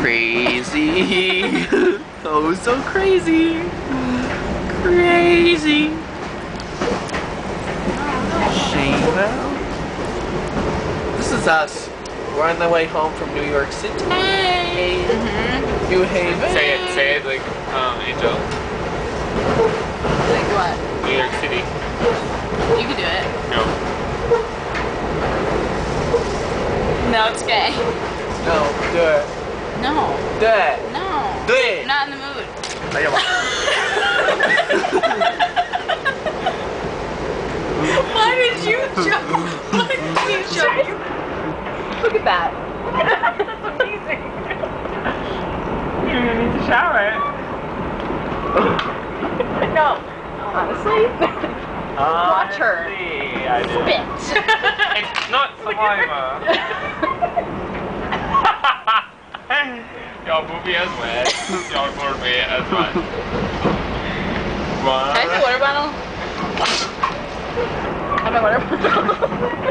Crazy. Oh, so crazy. Crazy. Shame. This is us. We're on the way home from New York City. New Haven. Say it like Angel. Like what? New York City. You can do it. No. No, it's gay. No, do it. No. Do it. No. Do it. I'm not in the mood. Why did you jump? Why did you jump? Look at that. That's amazing. You need to shower. No. Honestly? Watch her. I did. Spit. It's not saliva. Y'all movie as wet. Y'all poured me as wet. Can I have a water bottle? Have my water bottle?